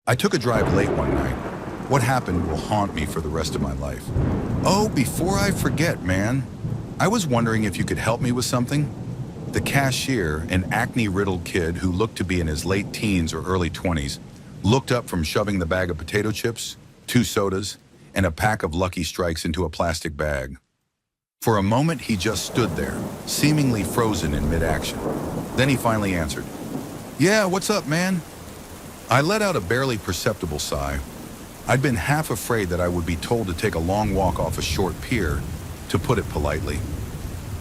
I took a drive late one night. What happened will haunt me for the rest of my life. Oh, before I forget, man, I was wondering if you could help me with something. The cashier, an acne-riddled kid who looked to be in his late teens or early 20s, looked up from shoving the bag of potato chips, 2 sodas, and a pack of Lucky Strikes into a plastic bag. For a moment, he just stood there, seemingly frozen in mid-action. Then he finally answered, "Yeah, what's up, man?" I let out a barely perceptible sigh. I'd been half afraid that I would be told to take a long walk off a short pier, to put it politely.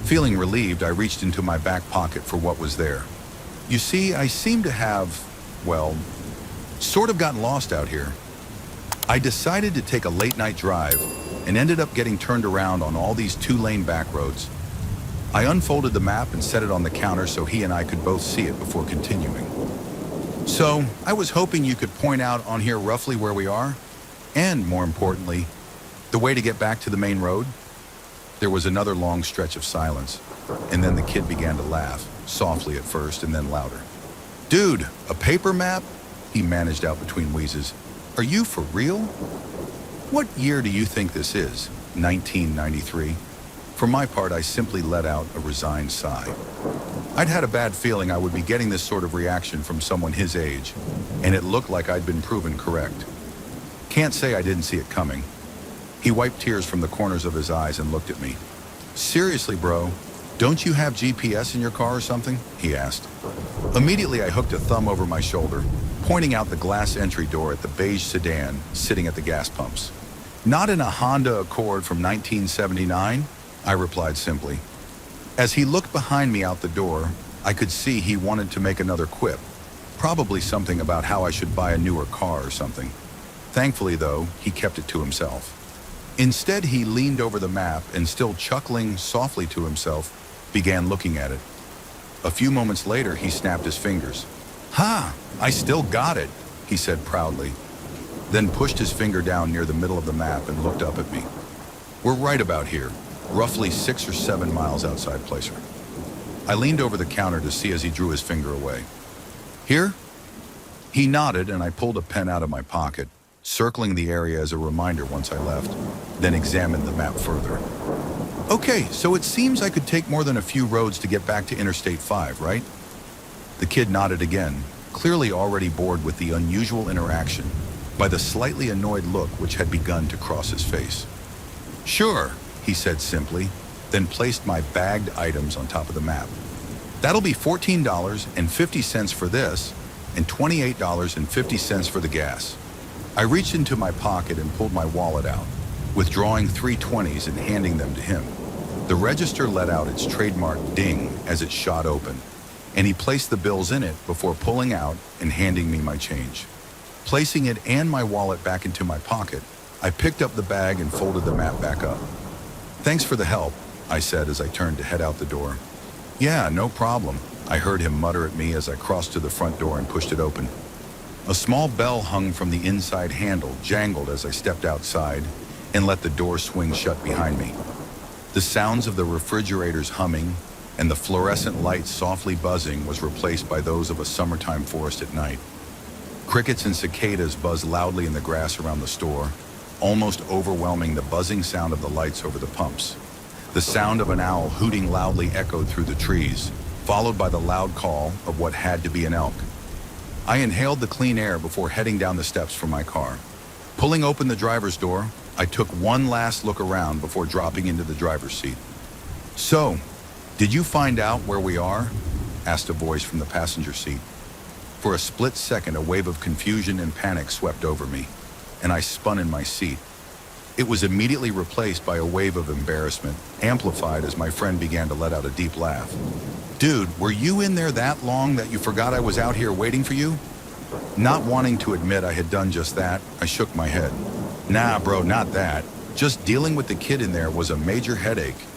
Feeling relieved, I reached into my back pocket for what was there. You see, I seem to have, well, sort of gotten lost out here. I decided to take a late-night drive and ended up getting turned around on all these 2-lane back roads. I unfolded the map and set it on the counter so he and I could both see it before continuing. So, I was hoping you could point out on here roughly where we are, and more importantly, the way to get back to the main road. There was another long stretch of silence, and then the kid began to laugh, softly at first and then louder. "Dude, a paper map?" he managed out between wheezes. "Are you for real? What year do you think this is? 1993? For my part, I simply let out a resigned sigh. I'd had a bad feeling I would be getting this sort of reaction from someone his age, and it looked like I'd been proven correct. Can't say I didn't see it coming. He wiped tears from the corners of his eyes and looked at me. "Seriously, bro, don't you have GPS in your car or something?" he asked. Immediately, I hooked a thumb over my shoulder, pointing out the glass entry door at the beige sedan sitting at the gas pumps. "Not in a Honda Accord from 1979, I replied simply. As he looked behind me out the door, I could see he wanted to make another quip, probably something about how I should buy a newer car or something. Thankfully, though, he kept it to himself. Instead, he leaned over the map and, still chuckling softly to himself, began looking at it. A few moments later, he snapped his fingers. "Ha! I still got it," he said proudly, then pushed his finger down near the middle of the map and looked up at me. "We're right about here, roughly 6 or 7 miles outside Placer." I leaned over the counter to see as he drew his finger away. "Here?" He nodded, and I pulled a pen out of my pocket, circling the area as a reminder once I left, then examined the map further. "Okay, so it seems I could take more than a few roads to get back to Interstate 5, right?" The kid nodded again, clearly already bored with the unusual interaction, by the slightly annoyed look which had begun to cross his face. "Sure," he said simply, then placed my bagged items on top of the map. "That'll be $14.50 for this, and $28.50 for the gas." I reached into my pocket and pulled my wallet out, withdrawing 3 20s and handing them to him. The register let out its trademark ding as it shot open, and he placed the bills in it before pulling out and handing me my change. Placing it and my wallet back into my pocket, I picked up the bag and folded the map back up. "Thanks for the help," I said as I turned to head out the door. "Yeah, no problem," I heard him mutter at me as I crossed to the front door and pushed it open. A small bell hung from the inside handle, jangled as I stepped outside and let the door swing shut behind me. The sounds of the refrigerators humming and the fluorescent lights softly buzzing was replaced by those of a summertime forest at night. Crickets and cicadas buzzed loudly in the grass around the store, almost overwhelming the buzzing sound of the lights over the pumps. The sound of an owl hooting loudly echoed through the trees, followed by the loud call of what had to be an elk. I inhaled the clean air before heading down the steps from my car. Pulling open the driver's door, I took one last look around before dropping into the driver's seat. "So, did you find out where we are?" asked a voice from the passenger seat. For a split second, a wave of confusion and panic swept over me, and I spun in my seat. It was immediately replaced by a wave of embarrassment, amplified as my friend began to let out a deep laugh. "Dude, were you in there that long that you forgot I was out here waiting for you?" Not wanting to admit I had done just that, I shook my head. "Nah, bro, not that. Just dealing with the kid in there was a major headache."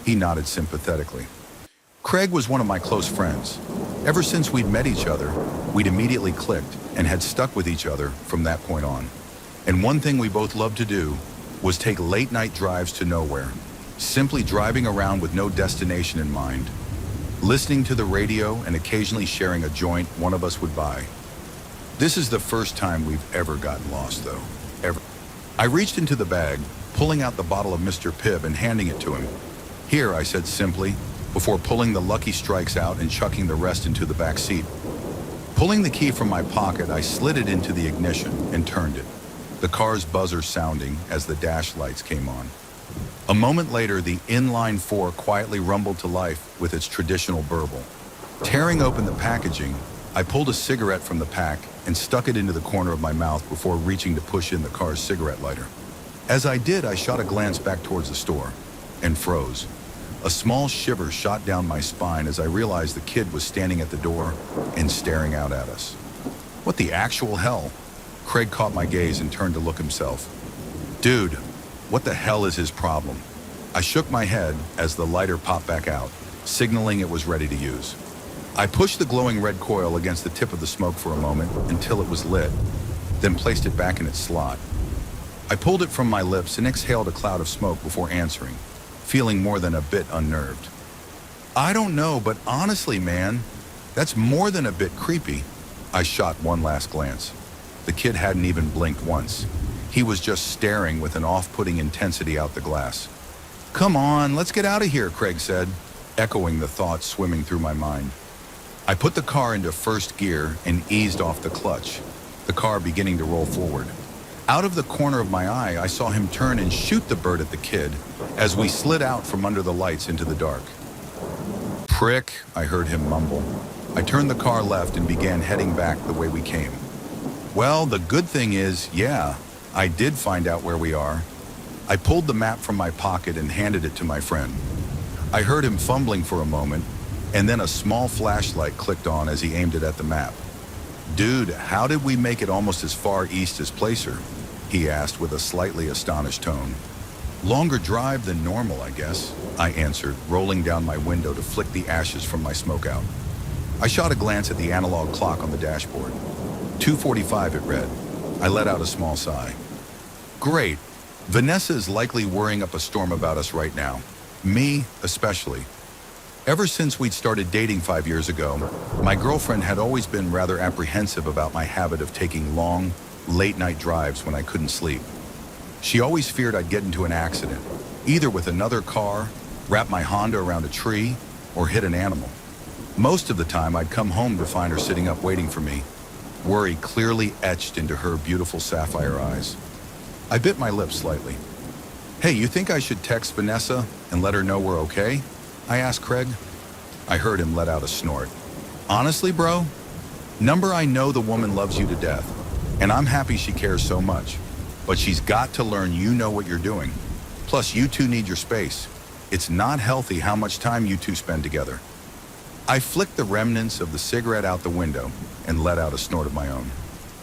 He nodded sympathetically. Craig was one of my close friends. Ever since we'd met each other, we'd immediately clicked and had stuck with each other from that point on. And one thing we both loved to do was take late-night drives to nowhere, simply driving around with no destination in mind, listening to the radio and occasionally sharing a joint one of us would buy. This is the first time we've ever gotten lost, though. Ever. I reached into the bag, pulling out the bottle of Mr. Pibb and handing it to him. Here, I said simply, before pulling the Lucky Strikes out and chucking the rest into the back seat. Pulling the key from my pocket, I slid it into the ignition and turned it, the car's buzzer sounding as the dash lights came on. A moment later, the inline four quietly rumbled to life with its traditional burble. Tearing open the packaging, I pulled a cigarette from the pack and stuck it into the corner of my mouth before reaching to push in the car's cigarette lighter. As I did, I shot a glance back towards the store and froze. A small shiver shot down my spine as I realized the kid was standing at the door and staring out at us. What the actual hell? Craig caught my gaze and turned to look himself. Dude, what the hell is his problem? I shook my head as the lighter popped back out, signaling it was ready to use. I pushed the glowing red coil against the tip of the smoke for a moment until it was lit, then placed it back in its slot. I pulled it from my lips and exhaled a cloud of smoke before answering, feeling more than a bit unnerved. I don't know, but honestly, man, that's more than a bit creepy. I shot one last glance. The kid hadn't even blinked once. He was just staring with an off-putting intensity out the glass. Come on, let's get out of here, Craig said, echoing the thoughts swimming through my mind. I put the car into first gear and eased off the clutch, the car beginning to roll forward. Out of the corner of my eye, I saw him turn and shoot the bird at the kid as we slid out from under the lights into the dark. Prick, I heard him mumble. I turned the car left and began heading back the way we came. Well, the good thing is, yeah, I did find out where we are. I pulled the map from my pocket and handed it to my friend. I heard him fumbling for a moment, and then a small flashlight clicked on as he aimed it at the map. Dude, how did we make it almost as far east as Placer? He asked with a slightly astonished tone. Longer drive than normal, I guess, I answered, rolling down my window to flick the ashes from my smoke out. I shot a glance at the analog clock on the dashboard. 2:45 it read. I let out a small sigh. Great. Vanessa is likely worrying up a storm about us right now. Me, especially. Ever since we'd started dating 5 years ago, my girlfriend had always been rather apprehensive about my habit of taking long, late-night drives when I couldn't sleep. She always feared I'd get into an accident, either with another car, wrap my Honda around a tree, or hit an animal. Most of the time, I'd come home to find her sitting up waiting for me, worry clearly etched into her beautiful sapphire eyes. I bit my lips slightly. Hey, you think I should text Vanessa and let her know we're okay? I asked Craig. I heard him let out a snort. Honestly, bro, number I know the woman loves you to death, and I'm happy she cares so much, but she's got to learn you know what you're doing. Plus, you two need your space. It's not healthy how much time you two spend together. I flicked the remnants of the cigarette out the window and let out a snort of my own.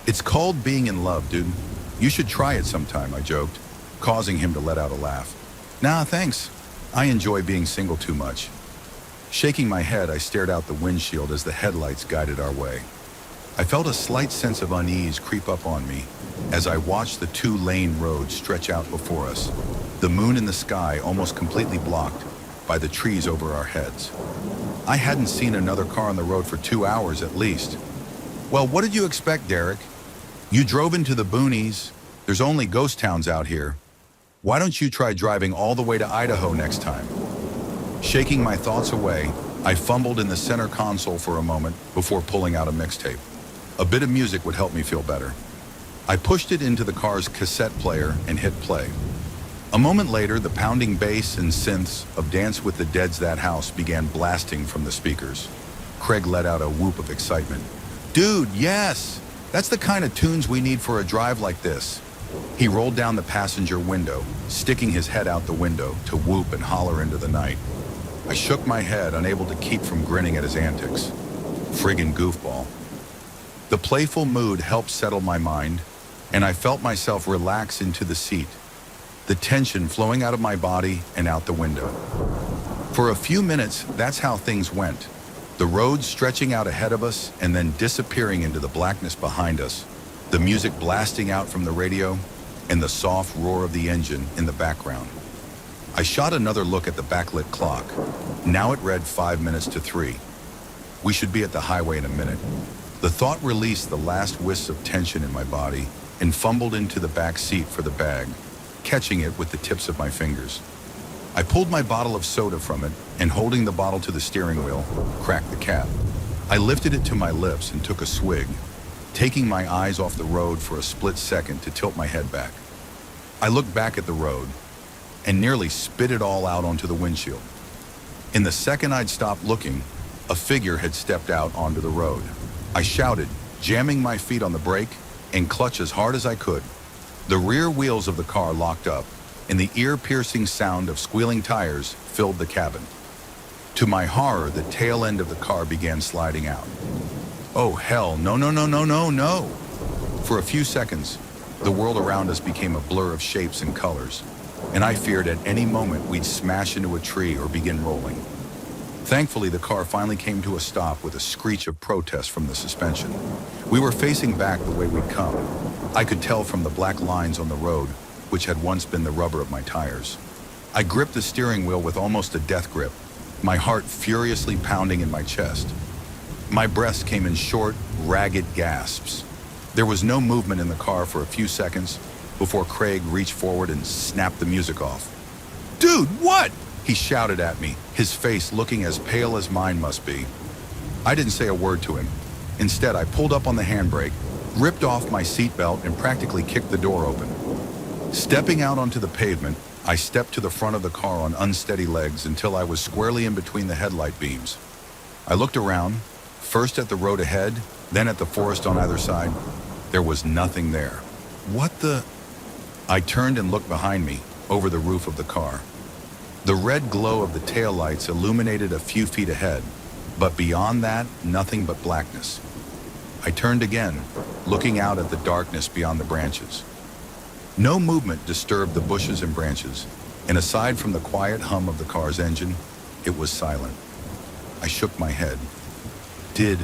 It's called being in love, dude. You should try it sometime, I joked, causing him to let out a laugh. Nah, thanks. I enjoy being single too much. Shaking my head, I stared out the windshield as the headlights guided our way. I felt a slight sense of unease creep up on me as I watched the two-lane road stretch out before us, the moon in the sky almost completely blocked by the trees over our heads. I hadn't seen another car on the road for 2 hours at least. Well, what did you expect, Derek? You drove into the boonies. There's only ghost towns out here. Why don't you try driving all the way to Idaho next time? Shaking my thoughts away, I fumbled in the center console for a moment before pulling out a mixtape. A bit of music would help me feel better. I pushed it into the car's cassette player and hit play. A moment later, the pounding bass and synths of Dance with the Dead's That House began blasting from the speakers. Craig let out a whoop of excitement. Dude, yes! That's the kind of tunes we need for a drive like this. He rolled down the passenger window, sticking his head out the window to whoop and holler into the night. I shook my head, unable to keep from grinning at his antics. Friggin' goofball. The playful mood helped settle my mind, and I felt myself relax into the seat, the tension flowing out of my body and out the window. For a few minutes, that's how things went. The road stretching out ahead of us and then disappearing into the blackness behind us, the music blasting out from the radio, and the soft roar of the engine in the background. I shot another look at the backlit clock. Now it read 5 minutes to 3. We should be at the highway in a minute. The thought released the last wisps of tension in my body and fumbled into the back seat for the bag, catching it with the tips of my fingers. I pulled my bottle of soda from it and, holding the bottle to the steering wheel, cracked the cap. I lifted it to my lips and took a swig, taking my eyes off the road for a split second to tilt my head back. I looked back at the road and nearly spit it all out onto the windshield. In the second I'd stopped looking, a figure had stepped out onto the road. I shouted, jamming my feet on the brake and clutch as hard as I could. The rear wheels of the car locked up, and the ear-piercing sound of squealing tires filled the cabin. To my horror, the tail end of the car began sliding out. Oh hell, no, no, no, no, no, no! For a few seconds, the world around us became a blur of shapes and colors, and I feared at any moment we'd smash into a tree or begin rolling. Thankfully, the car finally came to a stop with a screech of protest from the suspension. We were facing back the way we'd come. I could tell from the black lines on the road, which had once been the rubber of my tires. I gripped the steering wheel with almost a death grip, my heart furiously pounding in my chest. My breath came in short, ragged gasps. There was no movement in the car for a few seconds before Craig reached forward and snapped the music off. "Dude, what?" he shouted at me, his face looking as pale as mine must be. I didn't say a word to him. Instead, I pulled up on the handbrake, ripped off my seatbelt, and practically kicked the door open. Stepping out onto the pavement, I stepped to the front of the car on unsteady legs until I was squarely in between the headlight beams. I looked around, first at the road ahead, then at the forest on either side. There was nothing there. What the? I turned and looked behind me, over the roof of the car. The red glow of the taillights illuminated a few feet ahead, but beyond that, nothing but blackness. I turned again, looking out at the darkness beyond the branches. No movement disturbed the bushes and branches, and aside from the quiet hum of the car's engine, it was silent. I shook my head. Did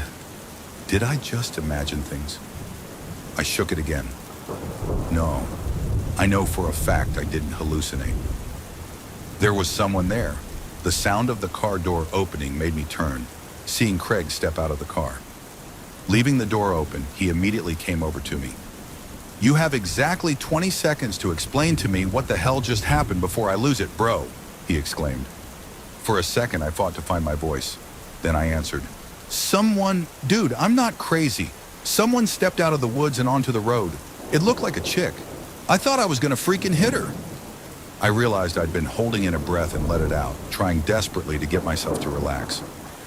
I just imagine things? I shook it again. No, I know for a fact I didn't hallucinate. There was someone there. The sound of the car door opening made me turn, seeing Craig step out of the car. Leaving the door open, he immediately came over to me. "You have exactly 20 seconds to explain to me what the hell just happened before I lose it, bro," he exclaimed. For a second, I fought to find my voice. Then I answered, Dude, I'm not crazy. Someone stepped out of the woods and onto the road. It looked like a chick. I thought I was gonna freaking hit her." I realized I'd been holding in a breath and let it out, trying desperately to get myself to relax.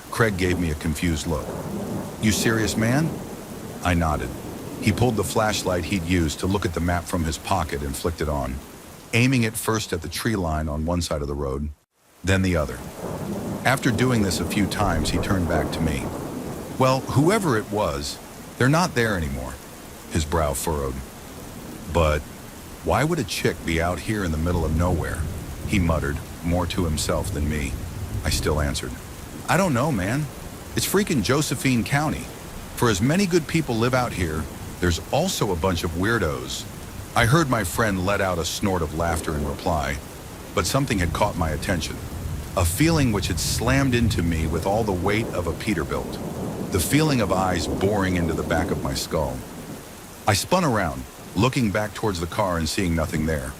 Craig gave me a confused look. "You serious, man?" I nodded. He pulled the flashlight he'd used to look at the map from his pocket and flicked it on, aiming it first at the tree line on one side of the road, then the other. After doing this a few times, he turned back to me. "Well, whoever it was, they're not there anymore." His brow furrowed. "But why would a chick be out here in the middle of nowhere?" he muttered, more to himself than me. I still answered, "I don't know, man. It's freaking Josephine County. For as many good people live out here, there's also a bunch of weirdos." I heard my friend let out a snort of laughter in reply, but something had caught my attention. A feeling which had slammed into me with all the weight of a Peterbilt. The feeling of eyes boring into the back of my skull. I spun around, looking back towards the car and seeing nothing there.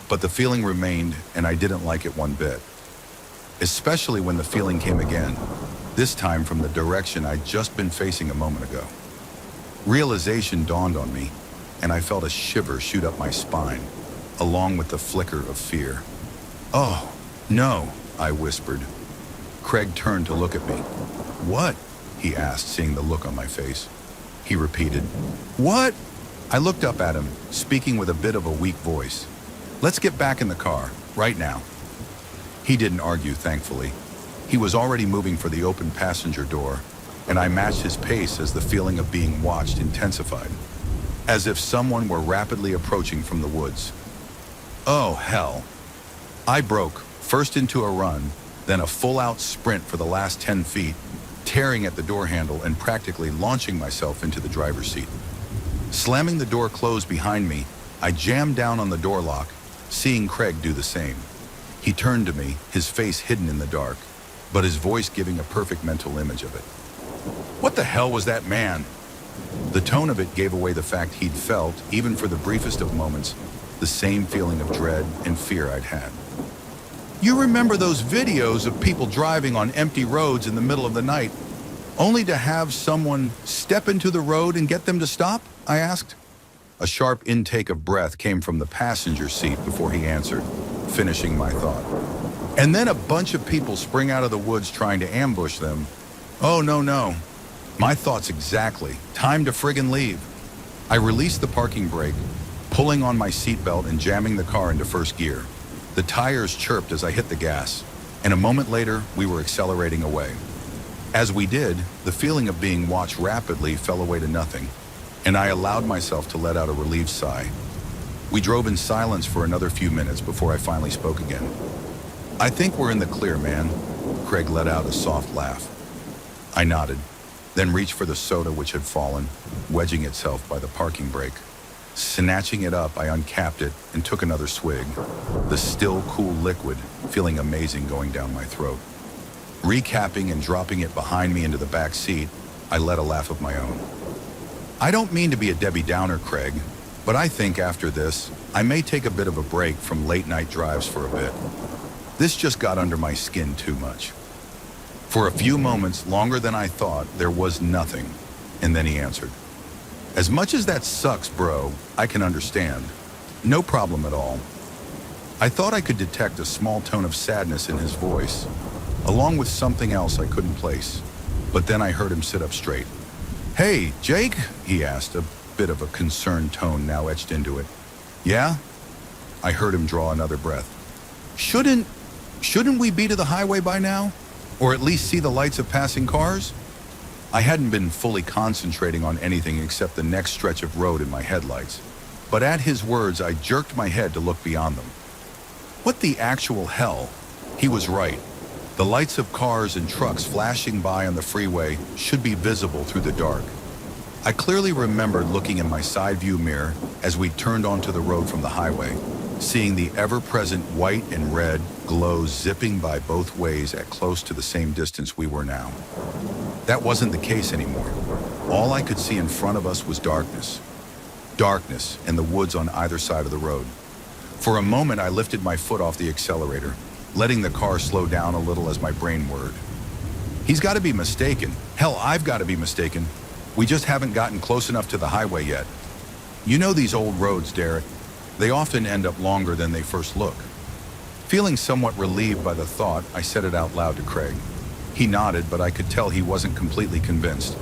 But the feeling remained, and I didn't like it one bit. Especially when the feeling came again, this time from the direction I'd just been facing a moment ago. Realization dawned on me, and I felt a shiver shoot up my spine, along with the flicker of fear. "Oh, no," I whispered. Craig turned to look at me. "What?" he asked, seeing the look on my face. He repeated, "What?" I looked up at him, speaking with a bit of a weak voice. "Let's get back in the car, right now." He didn't argue, thankfully. He was already moving for the open passenger door, and I matched his pace as the feeling of being watched intensified, as if someone were rapidly approaching from the woods. Oh, hell. I broke, first into a run, then a full-out sprint for the last 10 feet, tearing at the door handle and practically launching myself into the driver's seat. Slamming the door closed behind me, I jammed down on the door lock, seeing Craig do the same. He turned to me, his face hidden in the dark, but his voice giving a perfect mental image of it. "What the hell was that, man?" The tone of it gave away the fact he'd felt, even for the briefest of moments, the same feeling of dread and fear I'd had. "You remember those videos of people driving on empty roads in the middle of the night, only to have someone step into the road and get them to stop?" I asked. A sharp intake of breath came from the passenger seat before he answered, finishing my thought. "And then a bunch of people spring out of the woods trying to ambush them. Oh, no. My thoughts exactly. Time to friggin' leave." I released the parking brake, pulling on my seatbelt and jamming the car into first gear. The tires chirped as I hit the gas, and a moment later, we were accelerating away. As we did, the feeling of being watched rapidly fell away to nothing, and I allowed myself to let out a relieved sigh. We drove in silence for another few minutes before I finally spoke again. "I think we're in the clear, man." Craig let out a soft laugh. I nodded, then reached for the soda which had fallen, wedging itself by the parking brake. Snatching it up, I uncapped it and took another swig, the still cool liquid feeling amazing going down my throat. Recapping and dropping it behind me into the back seat, I let a laugh of my own. "I don't mean to be a Debbie Downer, Craig, but I think after this, I may take a bit of a break from late-night drives for a bit. This just got under my skin too much." For a few moments, longer than I thought, there was nothing, and then he answered, "As much as that sucks, bro, I can understand. No problem at all." I thought I could detect a small tone of sadness in his voice, along with something else I couldn't place, but then I heard him sit up straight. "Hey, Jake?" he asked, a bit of a concerned tone now etched into it. "Yeah?" I heard him draw another breath. Shouldn't we be to the highway by now? Or at least see the lights of passing cars?" I hadn't been fully concentrating on anything except the next stretch of road in my headlights, but at his words I jerked my head to look beyond them. What the actual hell? He was right. The lights of cars and trucks flashing by on the freeway should be visible through the dark. I clearly remembered looking in my side view mirror as we turned onto the road from the highway, seeing the ever-present white and red glows zipping by both ways at close to the same distance we were now. That wasn't the case anymore. All I could see in front of us was darkness. Darkness and the woods on either side of the road. For a moment, I lifted my foot off the accelerator, letting the car slow down a little as my brain whirred. He's got to be mistaken. Hell, I've got to be mistaken. We just haven't gotten close enough to the highway yet. You know these old roads, Derek. They often end up longer than they first look. Feeling somewhat relieved by the thought, I said it out loud to Craig. He nodded, but I could tell he wasn't completely convinced.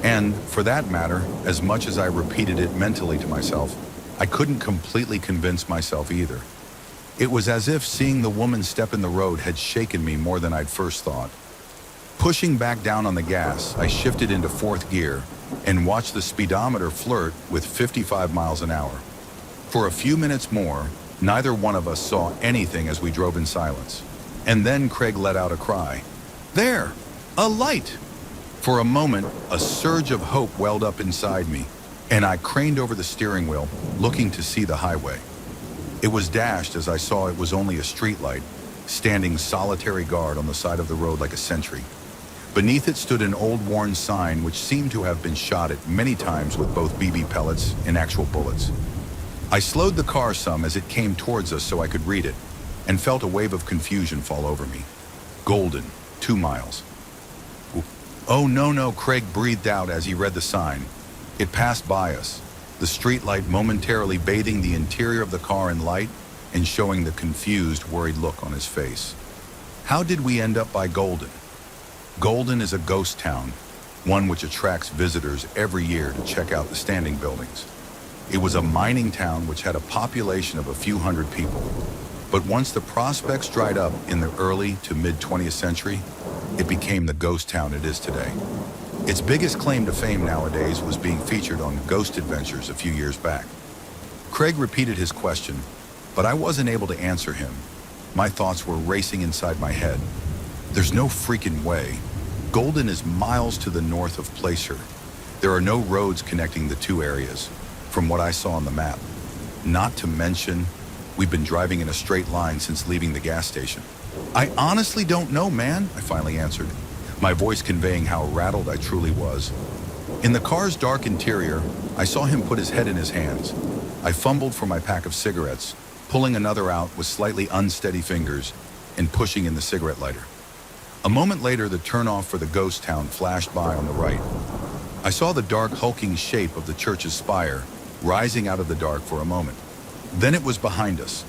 And, for that matter, as much as I repeated it mentally to myself, I couldn't completely convince myself either. It was as if seeing the woman step in the road had shaken me more than I'd first thought. Pushing back down on the gas, I shifted into fourth gear and watched the speedometer flirt with 55 miles an hour. For a few minutes more, neither one of us saw anything as we drove in silence. And then Craig let out a cry. "There! A light!" For a moment, a surge of hope welled up inside me, and I craned over the steering wheel, looking to see the highway. It was dashed as I saw it was only a streetlight, standing solitary guard on the side of the road like a sentry. Beneath it stood an old worn sign which seemed to have been shot at many times with both BB pellets and actual bullets. I slowed the car some as it came towards us so I could read it, and felt a wave of confusion fall over me. Golden, 2 miles. "Oh, no," Craig breathed out as he read the sign. It passed by us, the streetlight momentarily bathing the interior of the car in light and showing the confused, worried look on his face. How did we end up by Golden? Golden is a ghost town, one which attracts visitors every year to check out the standing buildings. It was a mining town which had a population of a few hundred people. But once the prospects dried up in the early to mid-20th century, it became the ghost town it is today. Its biggest claim to fame nowadays was being featured on Ghost Adventures a few years back. Craig repeated his question, but I wasn't able to answer him. My thoughts were racing inside my head. There's no freaking way. Golden is miles to the north of Placer. There are no roads connecting the two areas, from what I saw on the map. Not to mention, we've been driving in a straight line since leaving the gas station. "I honestly don't know, man," I finally answered, my voice conveying how rattled I truly was. In the car's dark interior, I saw him put his head in his hands. I fumbled for my pack of cigarettes, pulling another out with slightly unsteady fingers and pushing in the cigarette lighter. A moment later, the turnoff for the ghost town flashed by on the right. I saw the dark, hulking shape of the church's spire rising out of the dark for a moment. Then it was behind us.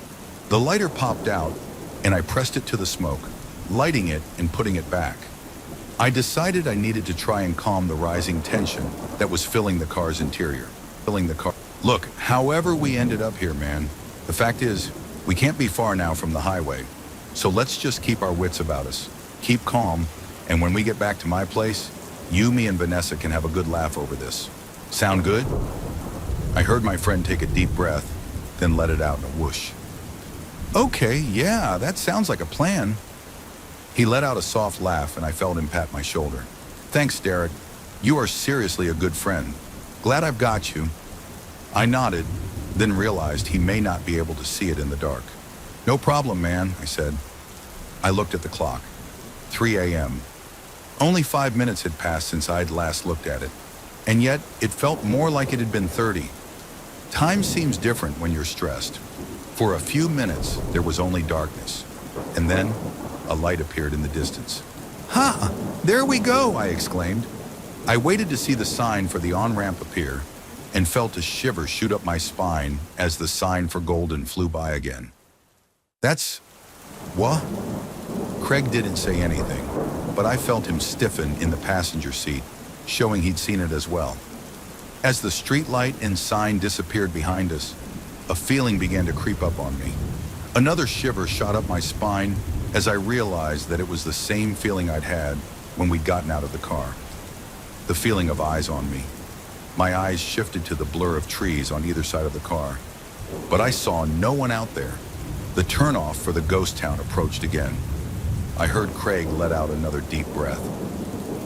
The lighter popped out, and I pressed it to the smoke, lighting it and putting it back. I decided I needed to try and calm the rising tension that was filling the car's interior. Look, however we ended up here, man, the fact is, we can't be far now from the highway. So let's just keep our wits about us. Keep calm, and when we get back to my place, you, me, and Vanessa can have a good laugh over this. Sound good? I heard my friend take a deep breath, then let it out in a whoosh. Okay, yeah, that sounds like a plan. He let out a soft laugh, and I felt him pat my shoulder. Thanks, Derek. You are seriously a good friend. Glad I've got you. I nodded, then realized he may not be able to see it in the dark. No problem, man, I said. I looked at the clock. 3 a.m. Only 5 minutes had passed since I'd last looked at it, and yet it felt more like it had been 30. Time seems different when you're stressed. For a few minutes, there was only darkness, and then a light appeared in the distance. Ha! There we go, I exclaimed. I waited to see the sign for the on-ramp appear and felt a shiver shoot up my spine as the sign for Golden flew by again. That's... what? Craig didn't say anything, but I felt him stiffen in the passenger seat, showing he'd seen it as well. As the streetlight and sign disappeared behind us, a feeling began to creep up on me. Another shiver shot up my spine as I realized that it was the same feeling I'd had when we'd gotten out of the car. The feeling of eyes on me. My eyes shifted to the blur of trees on either side of the car, but I saw no one out there. The turnoff for the ghost town approached again. I heard Craig let out another deep breath.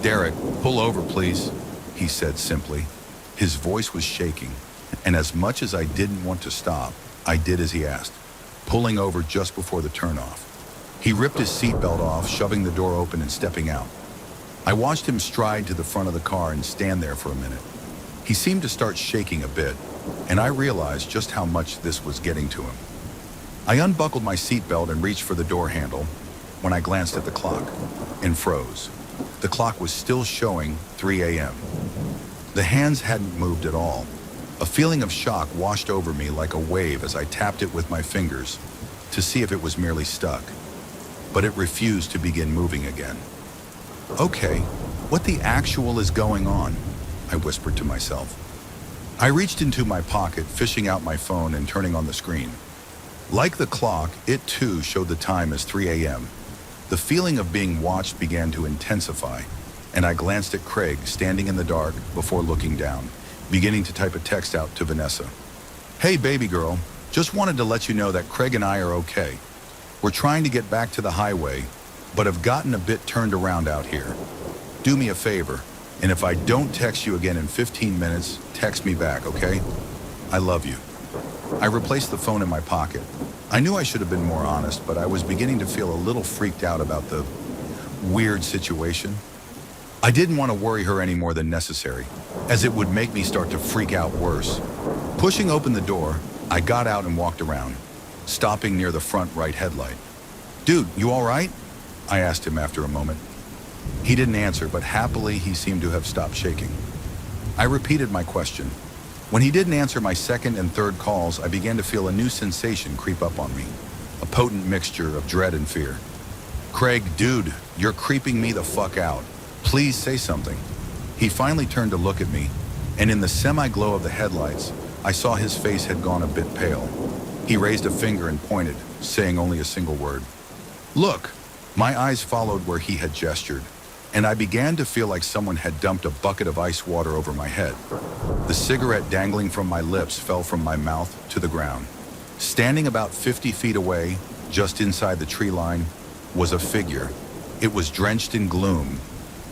Derek, pull over, please, he said simply. His voice was shaking, and as much as I didn't want to stop, I did as he asked, pulling over just before the turnoff. He ripped his seatbelt off, shoving the door open and stepping out. I watched him stride to the front of the car and stand there for a minute. He seemed to start shaking a bit, and I realized just how much this was getting to him. I unbuckled my seatbelt and reached for the door handle when I glanced at the clock and froze. The clock was still showing 3 a.m. The hands hadn't moved at all. A feeling of shock washed over me like a wave as I tapped it with my fingers to see if it was merely stuck. But it refused to begin moving again. Okay, what the actual is going on? I whispered to myself. I reached into my pocket, fishing out my phone and turning on the screen. Like the clock, it too showed the time as 3 a.m. The feeling of being watched began to intensify, and I glanced at Craig standing in the dark before looking down, beginning to type a text out to Vanessa. Hey baby girl, just wanted to let you know that Craig and I are okay. We're trying to get back to the highway, but have gotten a bit turned around out here. Do me a favor, and if I don't text you again in 15 minutes, text me back, okay? I love you. I replaced the phone in my pocket. I knew I should have been more honest, but I was beginning to feel a little freaked out about the weird situation. I didn't want to worry her any more than necessary, as it would make me start to freak out worse. Pushing open the door, I got out and walked around, stopping near the front right headlight. Dude, you all right? I asked him after a moment. He didn't answer, but happily he seemed to have stopped shaking. I repeated my question. When he didn't answer my second and third calls, I began to feel a new sensation creep up on me, a potent mixture of dread and fear. Craig, dude, you're creeping me the fuck out. Please say something. He finally turned to look at me, and in the semi-glow of the headlights, I saw his face had gone a bit pale. He raised a finger and pointed, saying only a single word. Look! My eyes followed where he had gestured, and I began to feel like someone had dumped a bucket of ice water over my head. The cigarette dangling from my lips fell from my mouth to the ground. Standing about 50 feet away, just inside the tree line, was a figure. It was drenched in gloom,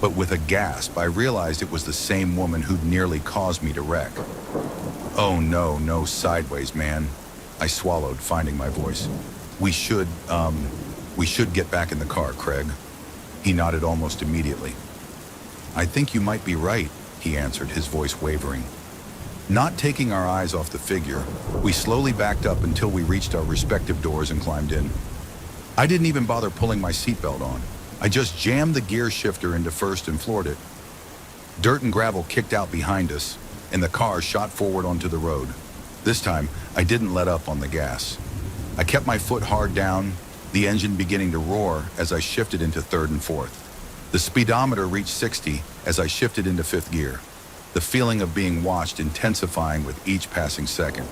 but with a gasp, I realized it was the same woman who'd nearly caused me to wreck. Oh no, sideways, man. I swallowed, finding my voice. We should get back in the car, Craig. He nodded almost immediately. I think you might be right, he answered, his voice wavering. Not taking our eyes off the figure, we slowly backed up until we reached our respective doors and climbed in. I didn't even bother pulling my seatbelt on. I just jammed the gear shifter into first and floored it. Dirt and gravel kicked out behind us, and the car shot forward onto the road. This time, I didn't let up on the gas. I kept my foot hard down, the engine beginning to roar as I shifted into third and fourth. The speedometer reached 60 as I shifted into fifth gear, the feeling of being watched intensifying with each passing second.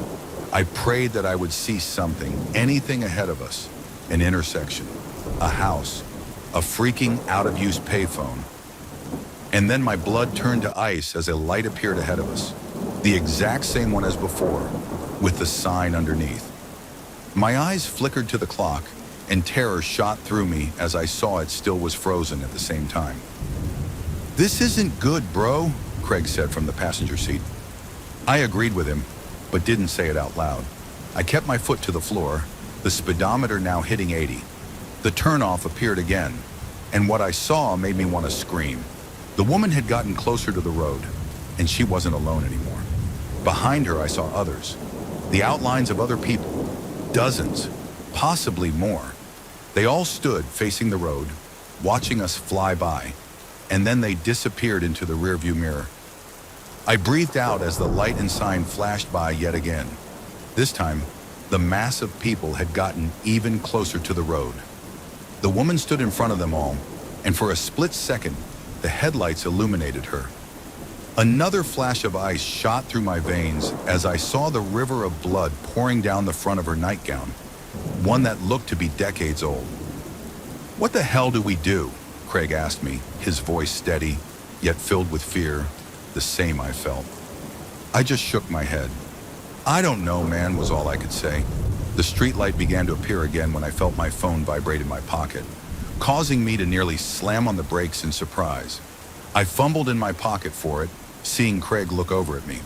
I prayed that I would see something, anything ahead of us, an intersection, a house, a freaking out-of-use payphone. And then my blood turned to ice as a light appeared ahead of us, the exact same one as before, with the sign underneath. My eyes flickered to the clock, and terror shot through me as I saw it still was frozen at the same time. "This isn't good, bro," Craig said from the passenger seat. I agreed with him, but didn't say it out loud. I kept my foot to the floor, the speedometer now hitting 80. The turnoff appeared again, and what I saw made me want to scream. The woman had gotten closer to the road, and she wasn't alone anymore. Behind her, I saw others, the outlines of other people, dozens, possibly more. They all stood facing the road, watching us fly by, and then they disappeared into the rearview mirror. I breathed out as the light and sign flashed by yet again. This time, the mass of people had gotten even closer to the road. The woman stood in front of them all, and for a split second, the headlights illuminated her. Another flash of ice shot through my veins as I saw the river of blood pouring down the front of her nightgown, one that looked to be decades old. "What the hell do we do?" Craig asked me, his voice steady, yet filled with fear, the same I felt. I just shook my head. "I don't know, man," was all I could say. The streetlight began to appear again when I felt my phone vibrate in my pocket, causing me to nearly slam on the brakes in surprise. I fumbled in my pocket for it, seeing Craig look over at me.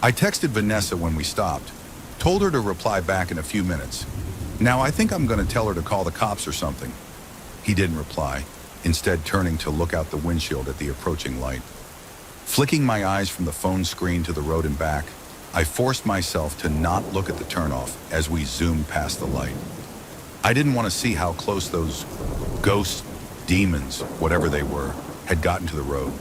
I texted Vanessa when we stopped, told her to reply back in a few minutes. Now I think I'm going to tell her to call the cops or something. He didn't reply, instead turning to look out the windshield at the approaching light. Flicking my eyes from the phone screen to the road and back, I forced myself to not look at the turnoff as we zoomed past the light. I didn't want to see how close those ghosts, demons, whatever they were, had gotten to the road.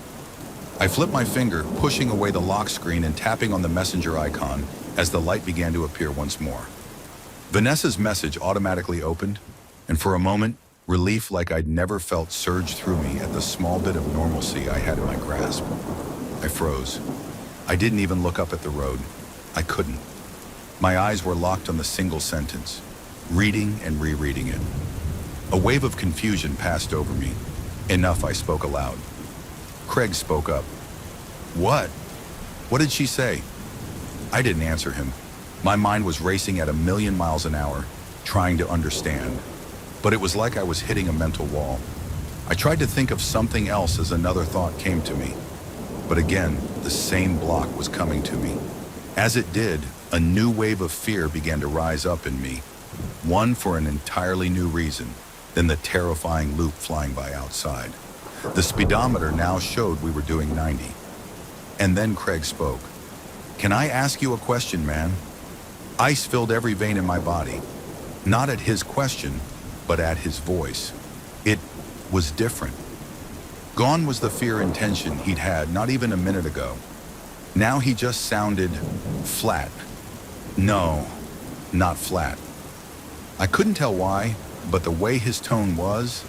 I flipped my finger, pushing away the lock screen and tapping on the messenger icon as the light began to appear once more. Vanessa's message automatically opened, and for a moment, relief like I'd never felt surged through me at the small bit of normalcy I had in my grasp. I froze. I didn't even look up at the road. I couldn't. My eyes were locked on the single sentence, reading and rereading it. A wave of confusion passed over me. Enough, I spoke aloud. Craig spoke up. "What? What did she say?" I didn't answer him. My mind was racing at 1,000,000 miles an hour, trying to understand. But it was like I was hitting a mental wall. I tried to think of something else as another thought came to me. But again, the same block was coming to me. As it did, a new wave of fear began to rise up in me. One for an entirely new reason, then the terrifying loop flying by outside. The speedometer now showed we were doing 90. And then Craig spoke. "Can I ask you a question, man?" Ice filled every vein in my body. Not at his question, but at his voice. It was different. Gone was the fear and tension he'd had not even a minute ago. Now he just sounded flat. No, not flat. I couldn't tell why, but the way his tone was,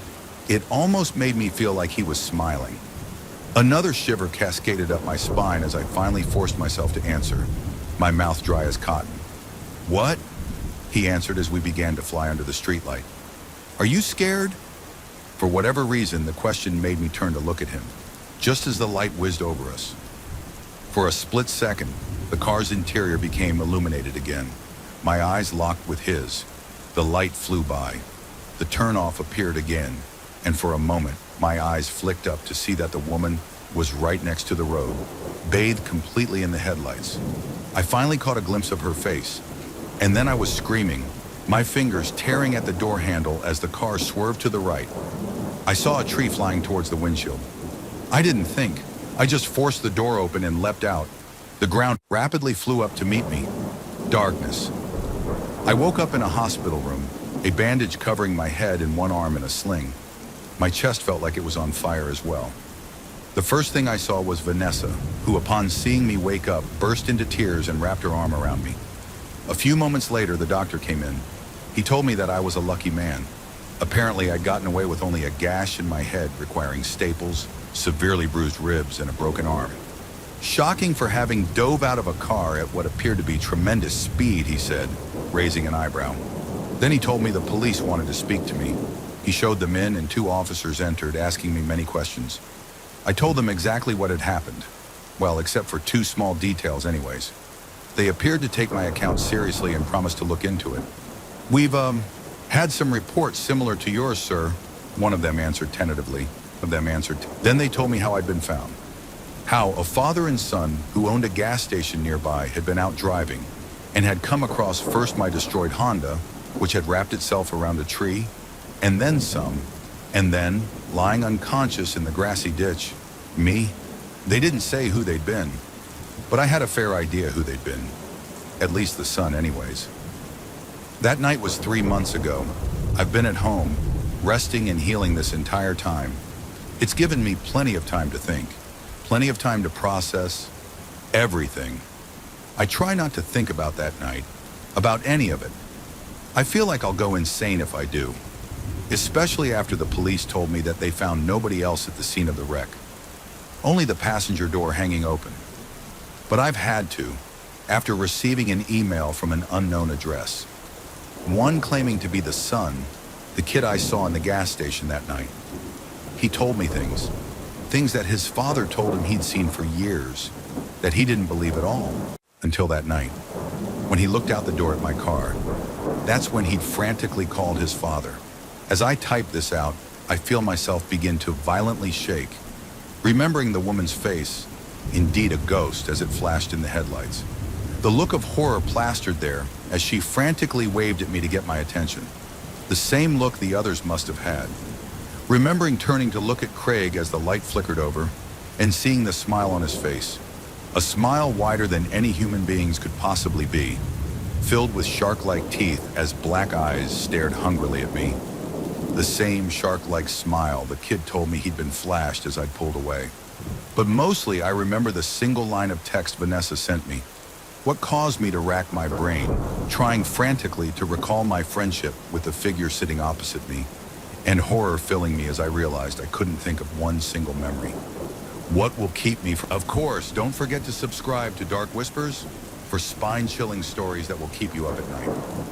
it almost made me feel like he was smiling. Another shiver cascaded up my spine as I finally forced myself to answer, my mouth dry as cotton. "What?" he answered as we began to fly under the streetlight. "Are you scared?" For whatever reason, the question made me turn to look at him, just as the light whizzed over us. For a split second, the car's interior became illuminated again. My eyes locked with his. The light flew by. The turnoff appeared again, and for a moment, my eyes flicked up to see that the woman was right next to the road, bathed completely in the headlights. I finally caught a glimpse of her face, and then I was screaming, my fingers tearing at the door handle as the car swerved to the right. I saw a tree flying towards the windshield. I didn't think. I just forced the door open and leapt out. The ground rapidly flew up to meet me. Darkness. I woke up in a hospital room, a bandage covering my head and one arm in a sling. My chest felt like it was on fire as well. The first thing I saw was Vanessa, who upon seeing me wake up, burst into tears and wrapped her arm around me. A few moments later, the doctor came in. He told me that I was a lucky man. Apparently, I'd gotten away with only a gash in my head requiring staples, severely bruised ribs, and a broken arm. Shocking for having dove out of a car at what appeared to be tremendous speed, he said, raising an eyebrow. Then he told me the police wanted to speak to me. He showed them in and 2 officers entered, asking me many questions. I told them exactly what had happened. Well, except for 2 small details anyways. They appeared to take my account seriously and promised to look into it. We've, had some reports similar to yours, sir. One of them answered tentatively. Then they told me how I'd been found. How a father and son who owned a gas station nearby had been out driving and had come across first my destroyed Honda, which had wrapped itself around a tree, and then some, and then, lying unconscious in the grassy ditch, me. They didn't say who they'd been, but I had a fair idea who they'd been. At least the son anyways. That night was 3 months ago. I've been at home, resting and healing this entire time. It's given me plenty of time to think, plenty of time to process everything. I try not to think about that night, about any of it. I feel like I'll go insane if I do, especially after the police told me that they found nobody else at the scene of the wreck, only the passenger door hanging open. But I've had to, after receiving an email from an unknown address. One claiming to be the son, the kid I saw in the gas station that night. He told me things that his father told him he'd seen for years, that he didn't believe at all, until that night. When he looked out the door at my car, that's when he'd frantically called his father. As I type this out, I feel myself begin to violently shake, remembering the woman's face, indeed a ghost as it flashed in the headlights. The look of horror plastered there as she frantically waved at me to get my attention. The same look the others must have had. Remembering turning to look at Craig as the light flickered over and seeing the smile on his face. A smile wider than any human being's could possibly be, filled with shark-like teeth as black eyes stared hungrily at me. The same shark-like smile the kid told me he'd been flashed as I'd pulled away. But mostly I remember the single line of text Vanessa sent me. What caused me to rack my brain, trying frantically to recall my friendship with the figure sitting opposite me, and horror filling me as I realized I couldn't think of one single memory. What will keep me from... Of course, don't forget to subscribe to Dark Whispers for spine-chilling stories that will keep you up at night.